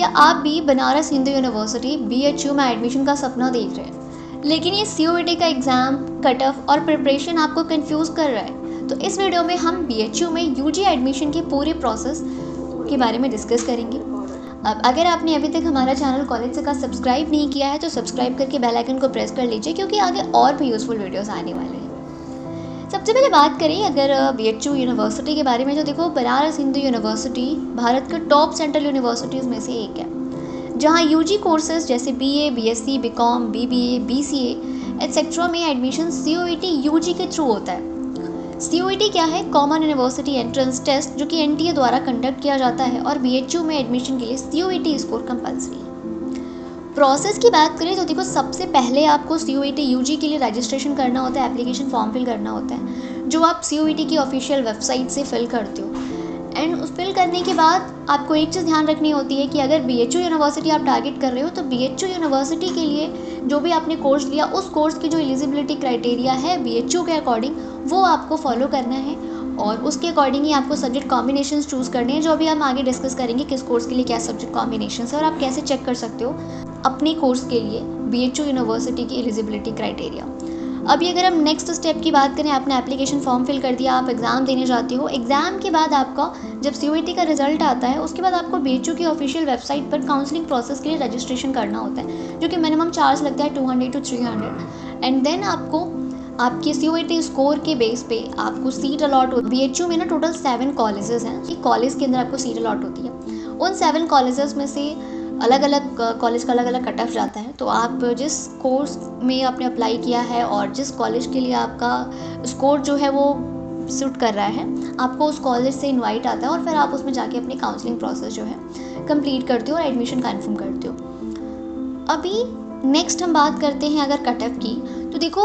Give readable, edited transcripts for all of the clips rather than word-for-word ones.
क्या आप भी बनारस हिंदू यूनिवर्सिटी BHU में एडमिशन का सपना देख रहे हैं, लेकिन ये COET का एग्ज़ाम, कट ऑफ और प्रिपरेशन आपको कंफ्यूज कर रहा है? तो इस वीडियो में हम BHU में UG एडमिशन के पूरे प्रोसेस के बारे में डिस्कस करेंगे। अब अगर आपने अभी तक हमारा चैनल कॉलेज से का सब्सक्राइब नहीं किया है तो सब्सक्राइब करके बेल आइकन को प्रेस कर लीजिए, क्योंकि आगे और भी यूज़फुल वीडियोस आने वाले हैं। सबसे पहले बात करें अगर BHU यूनिवर्सिटी के बारे में, तो देखो बनारस हिंदू यूनिवर्सिटी भारत के टॉप सेंट्रल यूनिवर्सिटीज़ में से एक है, जहां UG कोर्सेज जैसे BA, BSc, BCom, BBA, BCA etcetera में एडमिशन COET UG के थ्रू होता है। COET क्या है? कॉमन यूनिवर्सिटी एंट्रेंस टेस्ट, जो कि NTA द्वारा कंडक्ट किया जाता है, और BHU में एडमिशन के लिए COET स्कोर कंपल्सरी है। प्रोसेस की बात करें तो देखो, सबसे पहले आपको COET UG के लिए रजिस्ट्रेशन करना होता है, एप्लीकेशन फॉर्म फिल करना होता है, जो आप COET की ऑफिशियल वेबसाइट से फिल करते हो। एंड उस फिल करने के बाद आपको एक चीज़ ध्यान रखनी होती है कि अगर BHU यूनिवर्सिटी आप टारगेट कर रहे हो तो BHU यूनिवर्सिटी के लिए जो भी आपने कोर्स लिया, उस कोर्स की जो एलिजिबिलिटी क्राइटेरिया है BHU के अकॉर्डिंग, वो आपको फॉलो करना है, और उसके अकॉर्डिंग ही आपको सब्जेक्ट कॉम्बिनेशंस चूज़ करने हैं, जो भी हम आगे डिस्कस करेंगे किस कोर्स के लिए क्या सब्जेक्ट कॉम्बिनेशंस है और आप कैसे चेक कर सकते हो अपने कोर्स के लिए BHU यूनिवर्सिटी की एलिजिबिलिटी क्राइटेरिया। अभी अगर हम नेक्स्ट स्टेप की बात करें, आपने एप्लीकेशन फॉर्म फिल कर दिया, आप एग्ज़ाम देने जाते हो। एग्ज़ाम के बाद आपका जब COET का रिजल्ट आता है, उसके बाद आपको BHU की ऑफिशियल वेबसाइट पर काउंसलिंग प्रोसेस के लिए रजिस्ट्रेशन करना होता है, जो कि मिनिमम चार्ज लगता है 200 to 300। एंड देन आपको आपके COET स्कोर के बेस पे आपको सीट अलॉट होती है। BHU में ना टोटल 7 कॉलेजेस हैं, कि कॉलेज के अंदर आपको सीट अलॉट होती है। उन 7 कॉलेजेस में से अलग अलग कॉलेज का अलग अलग कट ऑफ जाता है। तो आप जिस कोर्स में आपने अप्लाई किया है और जिस कॉलेज के लिए आपका स्कोर जो है वो सूट कर रहा है, आपको उस कॉलेज से इनवाइट आता है, और फिर आप उसमें जाके अपनी काउंसलिंग प्रोसेस जो है कंप्लीट करते हो और एडमिशन कन्फर्म करते हो। अभी नेक्स्ट हम बात करते हैं अगर कट ऑफ की, तो देखो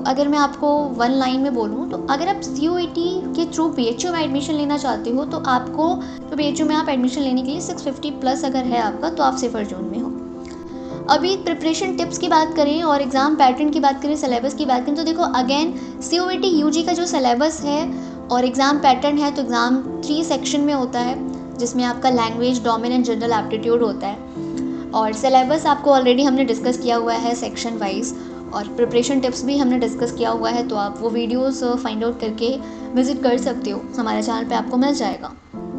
अगर मैं आपको वन लाइन में बोलूँ तो अगर आप COET के थ्रू BHU में एडमिशन लेना चाहते हो, तो आपको तो BHU में आप एडमिशन लेने के लिए 650 प्लस अगर है आपका, तो आप सेफर जोन में हो। अभी प्रिपरेशन टिप्स की बात करें और एग्ज़ाम पैटर्न की बात करें, सिलेबस की बात करें, तो देखो अगेन COET UG का जो सिलेबस है और एग्ज़ाम पैटर्न है, तो एग्ज़ाम 3 सेक्शन में होता है, जिसमें आपका लैंग्वेज, डोमेन, जनरल एप्टीट्यूड होता है। और सिलेबस आपको ऑलरेडी हमने डिस्कस किया हुआ है सेक्शन वाइज, और प्रिपरेशन टिप्स भी हमने डिस्कस किया हुआ है, तो आप वो वीडियोस फाइंड आउट करके विजिट कर सकते हो, हमारे चैनल पे आपको मिल जाएगा।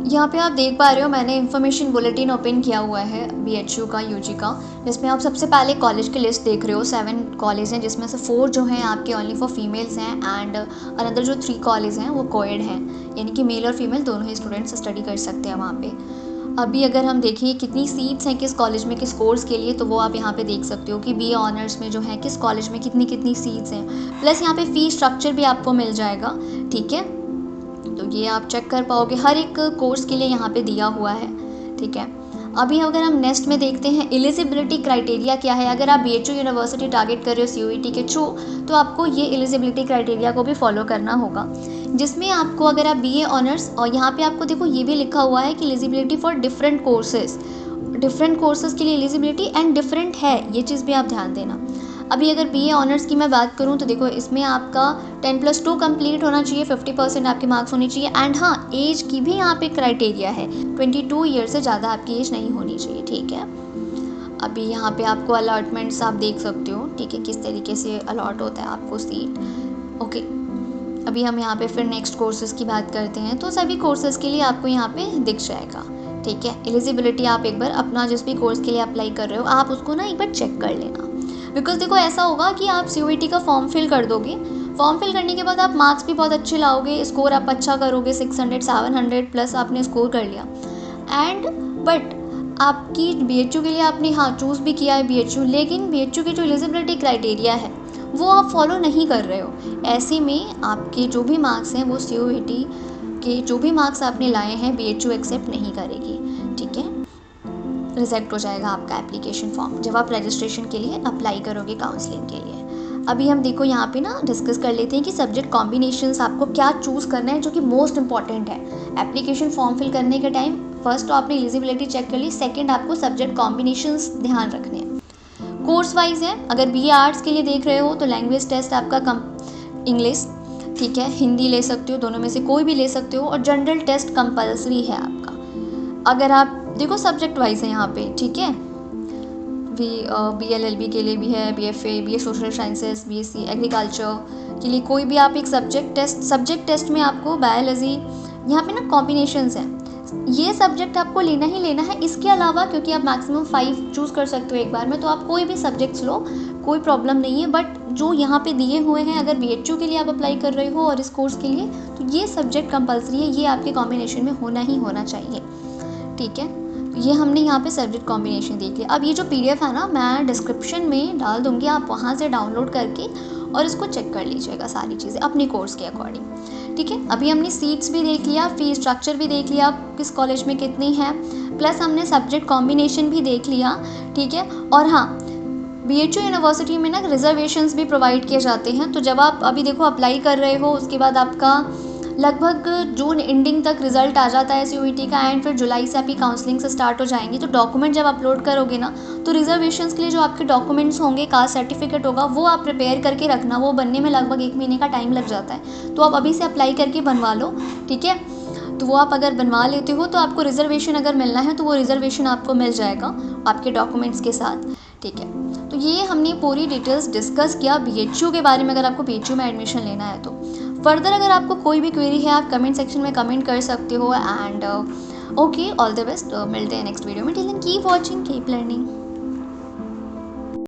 यहाँ पे आप देख पा रहे हो, मैंने इन्फॉर्मेशन बुलेटिन ओपन किया हुआ है BHU का, UG का, जिसमें आप सबसे पहले कॉलेज की लिस्ट देख रहे हो। 7 कॉलेज हैं, जिसमें से 4 जो हैं आपके ओनली फॉर फीमेल्स हैं, एंड अनदर जो 3 कॉलेज हैं वो कोएड हैं, यानी कि मेल और फीमेल दोनों ही स्टूडेंट्स स्टडी कर सकते हैं वहाँ पे। अभी अगर हम देखें कितनी सीट्स हैं किस कॉलेज में किस कोर्स के लिए, तो वो आप यहाँ पे देख सकते हो कि BA ऑनर्स में जो है किस कॉलेज में कितनी कितनी सीट्स हैं, प्लस यहाँ पे फ़ी स्ट्रक्चर भी आपको मिल जाएगा, ठीक है। तो ये आप चेक कर पाओगे, हर एक कोर्स के लिए यहाँ पे दिया हुआ है, ठीक है। अभी अगर हम नेक्स्ट में देखते हैं एलिजिबिलिटी क्राइटेरिया क्या है। अगर आप BHU यूनिवर्सिटी टारगेट कर रहे हो COET के थ्रू, तो आपको ये एलिजिबिलिटी क्राइटेरिया को भी फॉलो करना होगा, जिसमें आपको अगर आप BA ऑनर्स, और यहाँ पे आपको देखो ये भी लिखा हुआ है कि एलिजिबिलिटी फॉर डिफरेंट कोर्सेज के लिए एलिजिबिलिटी एंड डिफरेंट है, ये चीज़ भी आप ध्यान देना। अभी अगर BA ऑनर्स की मैं बात करूँ, तो देखो इसमें आपका 10+2 कंप्लीट होना चाहिए, 50% आपके मार्क्स होने चाहिए, एंड हाँ, एज की भी यहाँ पे क्राइटेरिया है, 22 ईयर से ज़्यादा आपकी एज नहीं होनी चाहिए, ठीक है। अभी यहाँ पे आपको अलॉटमेंट्स आप देख सकते हो, ठीक है, किस तरीके से अलॉट होता है आपको सीट, ओके। अभी हम यहाँ पे फिर नेक्स्ट कोर्सेज़ की बात करते हैं, तो सभी कोर्सेज़ के लिए आपको यहाँ पे दिख जाएगा, ठीक है। एलिजिबिलिटी आप एक बार अपना जिस भी कोर्स के लिए अप्लाई कर रहे हो, आप उसको ना एक बार चेक कर लेना, बिकॉज देखो ऐसा होगा कि आप COET का फॉर्म फिल कर दोगे, फॉर्म फिल करने के बाद आप मार्क्स भी बहुत अच्छे लाओगे, स्कोर आप अच्छा करोगे, 600 700 प्लस आपने स्कोर कर लिया, एंड बट आपकी BHU के लिए आपने हाँ चूज़ भी किया है BHU, लेकिन BHU की जो एलिजिबिलिटी क्राइटेरिया है वो आप फॉलो नहीं कर रहे हो। ऐसे में आपके जो भी मार्क्स हैं वो COET के जो भी मार्क्स आपने लाए हैं BHU एक्सेप्ट नहीं करेगी, ठीक है। रिजेक्ट हो जाएगा आपका एप्लीकेशन फॉर्म जब आप रजिस्ट्रेशन के लिए अप्लाई करोगे काउंसलिंग के लिए। अभी हम देखो यहाँ पे ना डिस्कस कर लेते हैं कि सब्जेक्ट कॉम्बिनेशंस आपको क्या चूज़ करना है, जो कि मोस्ट इंपॉर्टेंट है एप्लीकेशन फॉर्म फिल करने के टाइम। फर्स्ट तो आपने एलिजिबिलिटी चेक कर ली, सेकंड आपको सब्जेक्ट कॉम्बिनेशंस ध्यान रखने हैं। कोर्स वाइज है, अगर BA आर्ट्स के लिए देख रहे हो तो लैंग्वेज टेस्ट आपका इंग्लिश, ठीक है, हिंदी ले सकते हो, दोनों में से कोई भी ले सकते हो, और जनरल टेस्ट कंपलसरी है आपका। अगर आप देखो सब्जेक्ट वाइज है यहाँ पे, ठीक है। BLLB के लिए भी है, BFA, BA social sciences, BSc agriculture के लिए कोई भी आप एक सब्जेक्ट टेस्ट में आपको बायोलॉजी, यहाँ पे ना कॉम्बिनेशंस हैं, ये सब्जेक्ट आपको लेना ही लेना है। इसके अलावा क्योंकि आप मैक्सिमम 5 चूज़ कर सकते हो एक बार में, तो आप कोई भी सब्जेक्ट्स लो, कोई प्रॉब्लम नहीं है। बट जो यहाँ पे दिए हुए हैं, अगर BHU के लिए आप अप्लाई कर रहे हो और इस कोर्स के लिए, तो ये सब्जेक्ट कंपलसरी है, ये आपके कॉम्बिनेशन में होना ही होना चाहिए, ठीक है। ये हमने यहाँ पे सब्जेक्ट कॉम्बिनेशन देख लिया। अब ये जो PDF है ना, मैं डिस्क्रिप्शन में डाल दूँगी, आप वहाँ से डाउनलोड करके और इसको चेक कर लीजिएगा सारी चीज़ें अपने कोर्स के अकॉर्डिंग, ठीक है। अभी हमने सीट्स भी देख लिया, फी स्ट्रक्चर भी देख लिया, किस कॉलेज में कितनी है, प्लस हमने सब्जेक्ट कॉम्बिनेशन भी देख लिया, ठीक है। और हाँ, BHU यूनिवर्सिटी में ना रिजर्वेशंस भी प्रोवाइड किए जाते हैं। तो जब आप अभी देखो अप्लाई कर रहे हो, उसके बाद आपका लगभग जून एंडिंग तक रिजल्ट आ जाता है CUET का, एंड फिर जुलाई से आपकी काउंसलिंग से स्टार्ट हो जाएंगी। तो डॉक्यूमेंट जब अपलोड करोगे ना, तो रिजर्वेशंस के लिए जो आपके डॉक्यूमेंट्स होंगे, कास्ट सर्टिफिकेट होगा, वो आप प्रिपेयर करके रखना। वो बनने में लगभग 1 महीने का टाइम लग जाता है, तो आप अभी से अप्लाई करके बनवा लो, ठीक है। तो वो आप अगर बनवा लेते हो तो आपको रिजर्वेशन अगर मिलना है तो वो रिजर्वेशन आपको मिल जाएगा आपके डॉक्यूमेंट्स के साथ, ठीक है। तो ये हमने पूरी डिटेल्स डिस्कस किया BHU के बारे में, अगर आपको BHU में एडमिशन लेना है तो। फर्दर अगर आपको कोई भी क्वेरी है, आप कमेंट सेक्शन में कमेंट कर सकते हो। And okay, all the best, मिलते हैं नेक्स्ट वीडियो में। Till then keep watching, keep learning.